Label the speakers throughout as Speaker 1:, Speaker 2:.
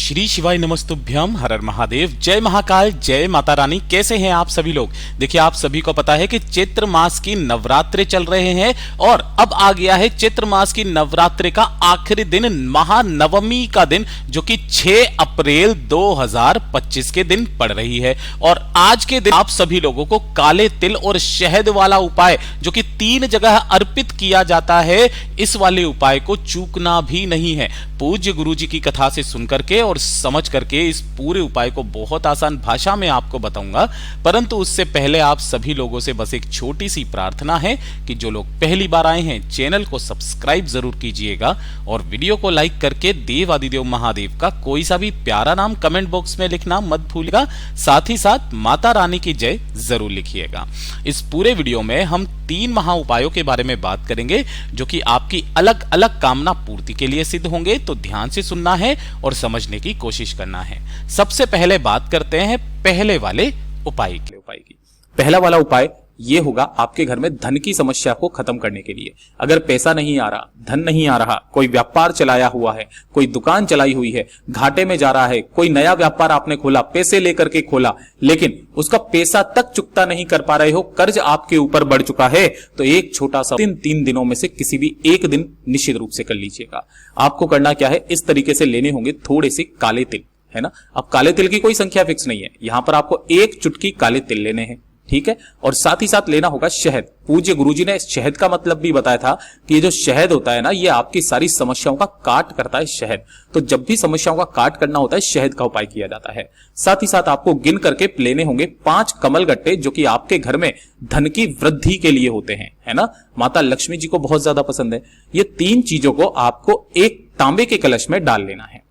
Speaker 1: श्री शिवाय नमस्तुभ्यम, हर हर महादेव, जय महाकाल, जय माता रानी। कैसे हैं आप सभी लोग? देखिए, आप सभी को पता है कि चैत्र मास की नवरात्रे चल रहे हैं और अब आ गया है चैत्र मास की नवरात्रे का आखिरी दिन, महानवमी का दिन, जो कि 6 अप्रैल 2025 के दिन पड़ रही है। और आज के दिन आप सभी लोगों को काले तिल और शहद वाला उपाय, जो कि 3 जगह अर्पित किया जाता है, इस वाले उपाय को चूकना भी नहीं है। पूज्य गुरुजी की कथा से सुन करके और समझ करके इस पूरे उपाय को बहुत आसान भाषा में आपको बताऊंगा, परंतु उससे पहले आप सभी लोगों से बस एक छोटी सी प्रार्थना है कि जो लोग पहली बार आए हैं चैनल को सब्सक्राइब जरूर कीजिएगा और वीडियो को लाइक करके देव आदिदेव महादेव का कोई सा भी प्यारा नाम कमेंट बॉक्स में लिखना मत भूलिएगा। साथ ही साथ माता रानी की जय जरूर लिखिएगा। इस पूरे वीडियो में हम 3 महा उपायों के बारे में बात करेंगे, जो कि आपकी अलग अलग कामना पूर्ति के लिए सिद्ध होंगे, तो ध्यान से सुनना है और समझने की कोशिश करना है। सबसे पहले बात करते हैं पहले वाले उपाय की। पहला वाला उपाय ये होगा आपके घर में धन की समस्या को खत्म करने के लिए। अगर पैसा नहीं आ रहा, धन नहीं आ रहा, कोई व्यापार चलाया हुआ है, कोई दुकान चलाई हुई है, घाटे में जा रहा है, कोई नया व्यापार आपने खोला, पैसे लेकर के खोला, लेकिन उसका पैसा तक चुकता नहीं कर पा रहे हो, कर्ज आपके ऊपर बढ़ चुका है, तो एक छोटा सा 3 दिनों में से किसी भी एक दिन निश्चित रूप से कर लीजिएगा। आपको करना क्या है, इस तरीके से लेने होंगे थोड़े से काले तिल, है ना। अब काले तिल की कोई संख्या फिक्स नहीं है, यहां पर आपको 1 चुटकी काले तिल लेने हैं, ठीक है। और साथ ही साथ लेना होगा शहद। पूज्य गुरुजी ने शहद का मतलब भी बताया था कि ये जो शहद होता है ना, ये आपकी सारी समस्याओं का काट करता है शहद। तो जब भी समस्याओं का काट करना होता है, शहद का उपाय किया जाता है। साथ ही साथ आपको गिन करके लेने होंगे 5 कमल गट्टे, जो कि आपके घर में धन की वृद्धि के लिए होते हैं, है ना। माता लक्ष्मी जी को बहुत ज्यादा पसंद है। ये 3 चीजों को आपको एक तांबे के कलश में डाल लेना है।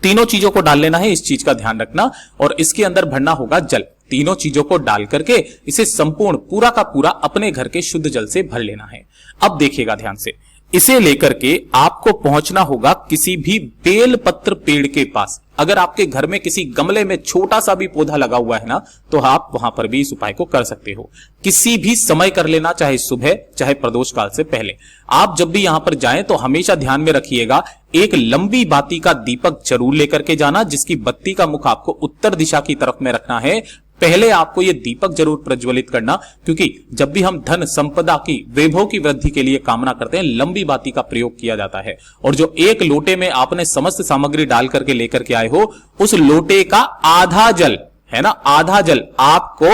Speaker 1: तीनों चीजों को डाल लेना है, इस चीज का ध्यान रखना। और इसके अंदर भरना होगा जल। तीनों चीजों को डाल करके इसे संपूर्ण पूरा का पूरा अपने घर के शुद्ध जल से भर लेना है। अब देखिएगा ध्यान से, इसे लेकर के आपको पहुंचना होगा किसी भी बेलपत्र पेड़ के पास। अगर आपके घर में किसी गमले में छोटा सा भी पौधा लगा हुआ है ना, तो आप वहां पर भी इस उपाय को कर सकते हो। किसी भी समय कर लेना, चाहे सुबह चाहे प्रदोष काल से पहले। आप जब भी यहां पर जाएं तो हमेशा ध्यान में रखिएगा, एक लंबी बाती का दीपक जरूर लेकर के जाना, जिसकी बत्ती का मुख आपको उत्तर दिशा की तरफ में रखना है। पहले आपको यह दीपक जरूर प्रज्वलित करना, क्योंकि जब भी हम धन संपदा की, वैभव की वृद्धि के लिए कामना करते हैं, लंबी बाती का प्रयोग किया जाता है। और जो एक लोटे में आपने समस्त सामग्री डाल करके लेकर के आए हो, उस लोटे का आधा जल, है ना, आधा जल आपको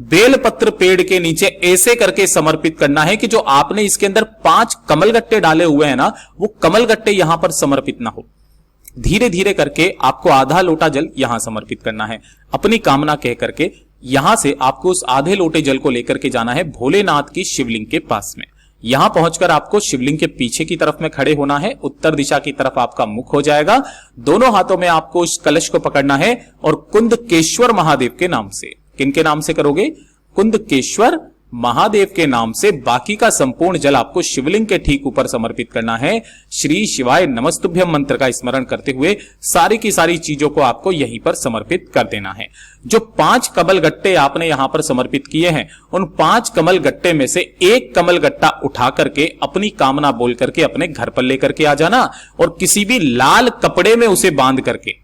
Speaker 1: बेलपत्र पेड़ के नीचे ऐसे करके समर्पित करना है कि जो आपने इसके अंदर 5 कमलगट्टे डाले हुए हैं ना, वो कमलगट्टे यहां पर समर्पित ना हो। धीरे धीरे करके आपको आधा लोटा जल यहां समर्पित करना है, अपनी कामना कह करके। यहां से आपको उस आधे लोटे जल को लेकर के जाना है भोलेनाथ की शिवलिंग के पास में। यहां पहुंचकर आपको शिवलिंग के पीछे की तरफ में खड़े होना है, उत्तर दिशा की तरफ आपका मुख हो जाएगा। दोनों हाथों में आपको उस कलश को पकड़ना है और कुंदकेश्वर महादेव के नाम से, किनके नाम से करोगे? कुंदकेश्वर महादेव के नाम से बाकी का संपूर्ण जल आपको शिवलिंग के ठीक ऊपर समर्पित करना है। श्री शिवाय नमस्तुभ्यम मंत्र का स्मरण करते हुए सारी की सारी चीजों को आपको यहीं पर समर्पित कर देना है। जो 5 कमल गट्टे आपने यहां पर समर्पित किए हैं, उन 5 कमल गट्टे में से एक कमल गट्टा उठा करके अपनी कामना बोल करके अपने घर पर लेकर के आ जाना और किसी भी लाल कपड़े में उसे बांध करके,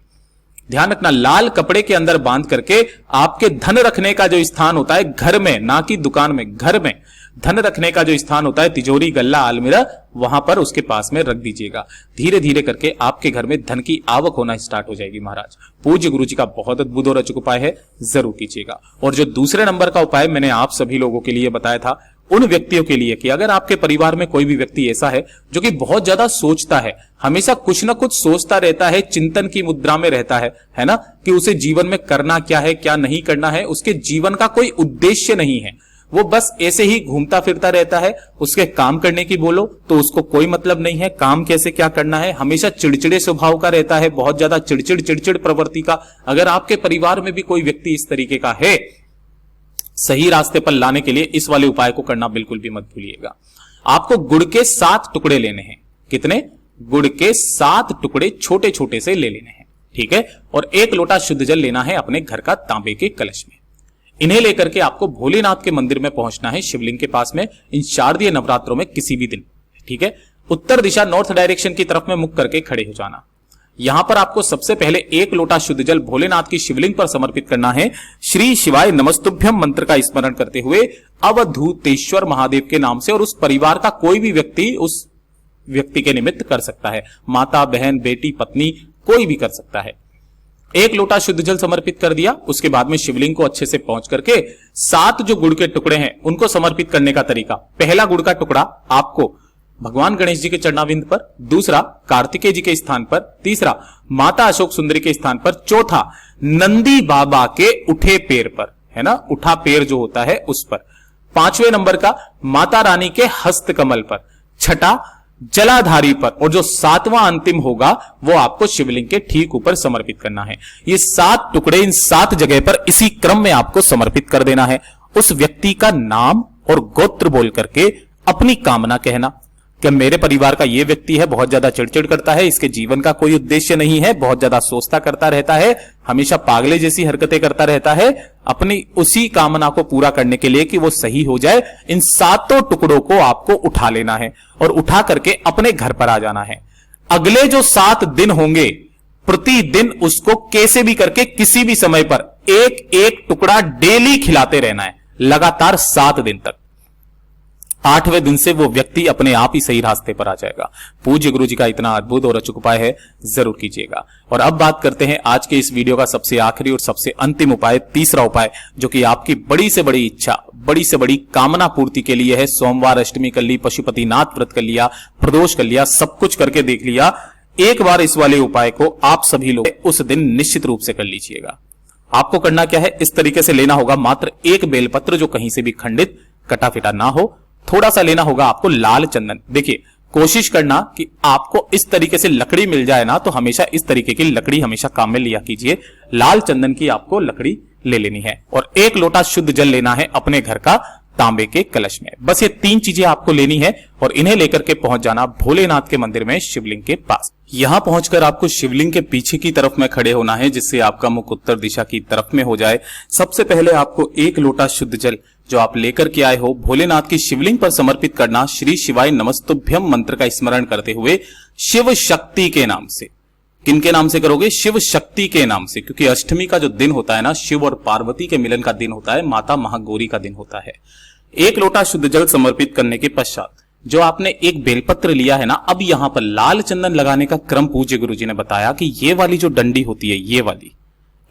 Speaker 1: ध्यान रखना, लाल कपड़े के अंदर बांध करके आपके धन रखने का जो स्थान होता है घर में, ना कि दुकान में, घर में धन रखने का जो स्थान होता है, तिजोरी, गल्ला, अलमीरा, वहां पर उसके पास में रख दीजिएगा। धीरे धीरे करके आपके घर में धन की आवक होना स्टार्ट हो जाएगी। महाराज पूज्य गुरु जी का बहुत अद्भुत और अचूक उपाय है, जरूर कीजिएगा। और जो दूसरे नंबर का उपाय मैंने आप सभी लोगों के लिए बताया था, उन व्यक्तियों के लिए कि अगर आपके परिवार में कोई भी व्यक्ति ऐसा है जो कि बहुत ज्यादा सोचता है, हमेशा कुछ ना कुछ सोचता रहता है, चिंतन की मुद्रा में रहता है ना, कि उसे जीवन में करना क्या है, क्या नहीं करना है, उसके जीवन का कोई उद्देश्य नहीं है, वो बस ऐसे ही घूमता फिरता रहता है। उसके काम करने की बोलो तो उसको कोई मतलब नहीं है, काम कैसे क्या करना है, हमेशा चिड़चिड़े स्वभाव का रहता है, बहुत ज्यादा चिड़चिड़ प्रवृत्ति का। अगर आपके परिवार में भी कोई व्यक्ति इस तरीके का है, सही रास्ते पर लाने के लिए इस वाले उपाय को करना बिल्कुल भी मत भूलिएगा। आपको गुड़ के 7 टुकड़े लेने हैं। कितने? गुड़ के 7 टुकड़े छोटे छोटे से ले लेने हैं, ठीक है। और 1 लोटा शुद्ध जल लेना है अपने घर का तांबे के कलश में। इन्हें लेकर के आपको भोलेनाथ के मंदिर में पहुंचना है, शिवलिंग के पास में, इन शारदीय नवरात्रों में किसी भी दिन, ठीक है। उत्तर दिशा, नॉर्थ डायरेक्शन की तरफ में मुख करके खड़े हो जाना। यहां पर आपको सबसे पहले 1 लोटा शुद्ध जल भोलेनाथ की शिवलिंग पर समर्पित करना है। श्री शिवाय नमस्तुभ्यम मंत्र का स्मरण करते हुए अवधूतेश्वर महादेव के नाम से, और उस परिवार का कोई भी व्यक्ति उस व्यक्ति के निमित्त कर सकता है, माता, बहन, बेटी, पत्नी, कोई भी कर सकता है। 1 लोटा शुद्ध जल समर्पित कर दिया। उसके बाद में शिवलिंग को अच्छे से पहुंच करके 7 जो गुड़ के टुकड़े हैं उनको समर्पित करने का तरीका, पहला गुड़ का टुकड़ा आपको भगवान गणेश जी के चरणाविंद पर, दूसरा कार्तिकेय जी के स्थान पर, तीसरा माता अशोक सुंदरी के स्थान पर, चौथा नंदी बाबा के उठे पैर पर, है ना, उठा पैर जो होता है उस पर, 5वें नंबर का माता रानी के हस्त कमल पर, छठा जलाधारी पर, और जो 7वां अंतिम होगा वो आपको शिवलिंग के ठीक ऊपर समर्पित करना है। ये 7 टुकड़े इन 7 जगह पर इसी क्रम में आपको समर्पित कर देना है। उस व्यक्ति का नाम और गोत्र बोल करके अपनी कामना कहना कि मेरे परिवार का ये व्यक्ति है, बहुत ज्यादा चिड़चिड़ करता है, इसके जीवन का कोई उद्देश्य नहीं है, बहुत ज्यादा सोचता करता रहता है, हमेशा पागले जैसी हरकतें करता रहता है, अपनी उसी कामना को पूरा करने के लिए कि वो सही हो जाए, इन 7 टुकड़ों को आपको उठा लेना है और उठा करके अपने घर पर आ जाना है। अगले जो 7 दिन होंगे प्रतिदिन उसको कैसे भी करके किसी भी समय पर 1-1 टुकड़ा डेली खिलाते रहना है, लगातार 7 दिन तक। 8वें दिन से वो व्यक्ति अपने आप ही सही रास्ते पर आ जाएगा। पूज्य गुरु जी का इतना अद्भुत और अचूक उपाय है, जरूर कीजिएगा। और अब बात करते हैं आज के इस वीडियो का सबसे आखिरी और सबसे अंतिम उपाय, तीसरा उपाय, जो कि आपकी बड़ी से बड़ी इच्छा, बड़ी से बड़ी कामना पूर्ति के लिए है। सोमवार, अष्टमी कर ली, पशुपतिनाथ व्रत कर लिया, प्रदोष कर लिया, सब कुछ करके देख लिया, एक बार इस वाले उपाय को आप सभी लोग उस दिन निश्चित रूप से कर लीजिएगा। आपको करना क्या है, इस तरीके से लेना होगा मात्र 1 बेलपत्र जो कहीं से भी खंडित कटा फिटा ना हो। थोड़ा सा लेना होगा आपको लाल चंदन। देखिए, कोशिश करना कि आपको इस तरीके से लकड़ी मिल जाए ना, तो हमेशा इस तरीके की लकड़ी हमेशा काम में लिया कीजिए। लाल चंदन की आपको लकड़ी ले लेनी है और 1 लोटा शुद्ध जल लेना है अपने घर का तांबे के कलश में। बस ये 3 चीजें आपको लेनी है और इन्हें लेकर के पहुंच जाना भोलेनाथ के मंदिर में शिवलिंग के पास। यहां पहुंचकर आपको शिवलिंग के पीछे की तरफ में खड़े होना है, जिससे आपका मुख उत्तर दिशा की तरफ में हो जाए। सबसे पहले आपको 1 लोटा शुद्ध जल जो आप लेकर के आए हो भोलेनाथ की शिवलिंग पर समर्पित करना। श्री शिवाय नमस्तुभ्यम मंत्र का स्मरण करते हुए शिव शक्ति के नाम से। किनके नाम से करोगे? शिव शक्ति के नाम से, क्योंकि अष्टमी का जो दिन होता है ना, शिव और पार्वती के मिलन का दिन होता है, माता महागौरी का दिन होता है। 1 लोटा शुद्ध जल समर्पित करने के पश्चात जो आपने 1 बेलपत्र लिया है ना, अब यहां पर लाल चंदन लगाने का क्रम पूज्य गुरु जी ने बताया कि ये वाली जो डंडी होती है, ये वाली,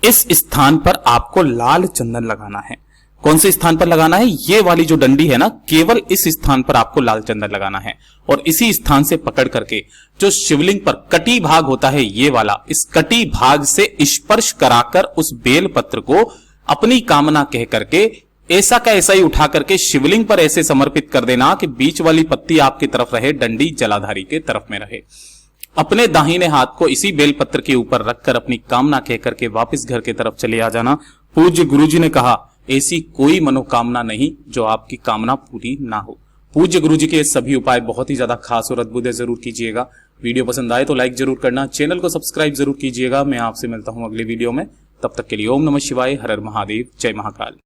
Speaker 1: इस स्थान पर आपको लाल चंदन लगाना है। कौन से स्थान पर लगाना है? ये वाली जो डंडी है ना, केवल इस स्थान पर आपको लाल चंदन लगाना है और इसी स्थान से पकड़ करके जो शिवलिंग पर कटी भाग होता है, ये वाला, इस कटी भाग से स्पर्श कराकर उस बेल पत्र को अपनी कामना कह करके ऐसा का ऐसा ही उठा करके शिवलिंग पर ऐसे समर्पित कर देना कि बीच वाली पत्ती आपकी तरफ रहे, डंडी जलाधारी के तरफ में रहे। अपने दाहिने हाथ को इसी बेलपत्र के ऊपर रखकर अपनी कामना कह करके वापस घर की तरफ चले आ जाना। पूज्य गुरुजी ने कहा, ऐसी कोई मनोकामना नहीं जो आपकी कामना पूरी ना हो। पूज्य गुरुजी के सभी उपाय बहुत ही ज्यादा खास और अद्भुत है, जरूर कीजिएगा। वीडियो पसंद आए तो लाइक जरूर करना, चैनल को सब्सक्राइब जरूर कीजिएगा। मैं आपसे मिलता हूं अगले वीडियो में, तब तक के लिए ओम नमः शिवाय, हर हर महादेव, जय महाकाल।